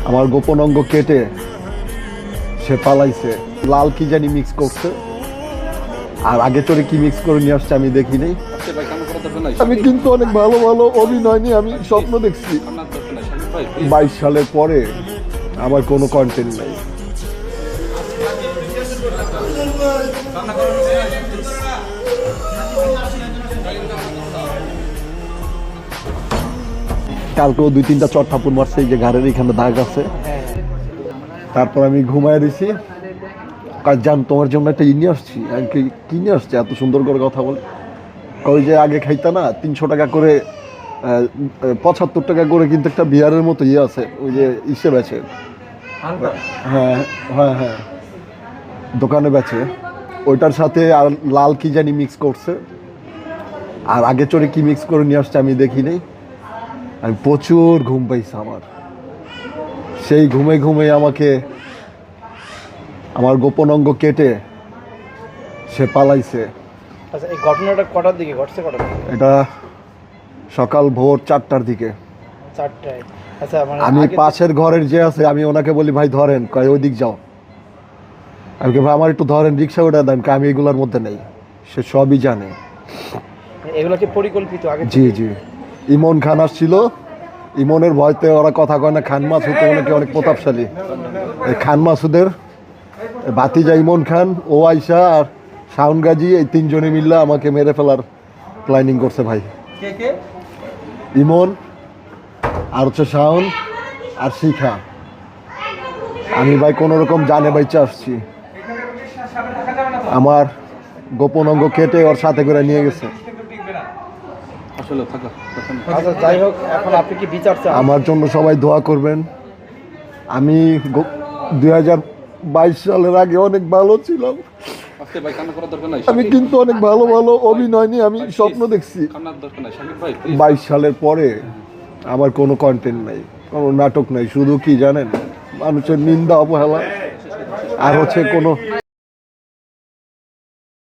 আমার গোপন অঙ্গ কেটে সে পালাইছে। লাল কি জানি মিক্স করছে, আর আগে চড়ে কি মিক্স করে নিয়ে আসছে আমি দেখিনি। আমি কিন্তু অনেক ভালো ভালো অভিনয় নিয়ে আমি স্বপ্ন দেখছি। 22 সালের পরে আমার কোনো কন্টেন্ট নাই। কালকেও 2-3টা চট থাপুর মারছে, এই যে ঘাড়ের এখানে দাগ আছে। তারপর আমি ঘুমায় দিছি। কাজ জান তোমার জন্য একটা নিয়ে আসছি। আমি কি নিয়ে আসছি এত সুন্দর করে কথা বলে? ওই যে আগে খাইতা না 300 টাকা করে, 75 টাকা করে কিন্তু একটা বিয়ারের মতো ইয়ে আছে, ওই যে ইসে বেচে। হ্যাঁ হ্যাঁ হ্যাঁ, দোকানে বেচে। ওইটার সাথে আর লাল কি জানি মিক্স করছে, আর আগে চড়ে কি মিক্স করে নিয়ে আসছে আমি দেখিনি। আমি প্রচুর ঘুম পাইছি আমার। সেই ঘুমে ঘুমে আমাকে আমার গোপন অঙ্গ কেটে সে পালাইছে। আচ্ছা, এই ঘটনাটা কটার দিকে ঘটছে? এটা সকাল ভোর 4টার দিকে। 4টায়? আচ্ছা, মানে আমি পাশের ঘরের যে আছে, আমি ওনাকে বলি ভাই ধরেন, কয় ওই দিক যাও। আমি ভাই আমার একটু ধরেন, রিক্সা ওটা দেন, আমি এগুলোর মধ্যে নেই। সে সবই জানে। এগুলো কি পরিকল্পিত আগে? জি জি। ইমন খান আসছিল, ইমনের ভয়তে ওরা কথা কয় না। খান মাসুদ ওনাকে অনেক প্রতাপশালী। এই খান মাসুদের ভাতিজা ইমন খান, ও আইসা আর শাওন গাজী, এই 3 জনে মিললে আমাকে মেরে ফেলার প্ল্যানিং করছে ভাই। ইমন আর হচ্ছে শাওন আর শিখা। আমি ভাই কোনো রকম জানে বাইচে আসছি। আমার গোপন অঙ্গ কেটে ওর সাথে করে নিয়ে গেছে। আচ্ছা, যাই হোক, এখন আপনি কি বিচার চান? আমার জন্য সবাই দোয়া করবেন। আমি 2022 সালের আগে অনেক ভালো ছিলাম। আমি কিন্তু অনেক ভালো ভালো অভিনয় নিয়ে আমি স্বপ্ন দেখছি। 22 সালের পরে আমার কোনো কন্টেন্ট নাই, কোনো নাটক নাই। শুধু কি জানেন, মানুষের নিন্দা অবহেলা আর হচ্ছে কোনো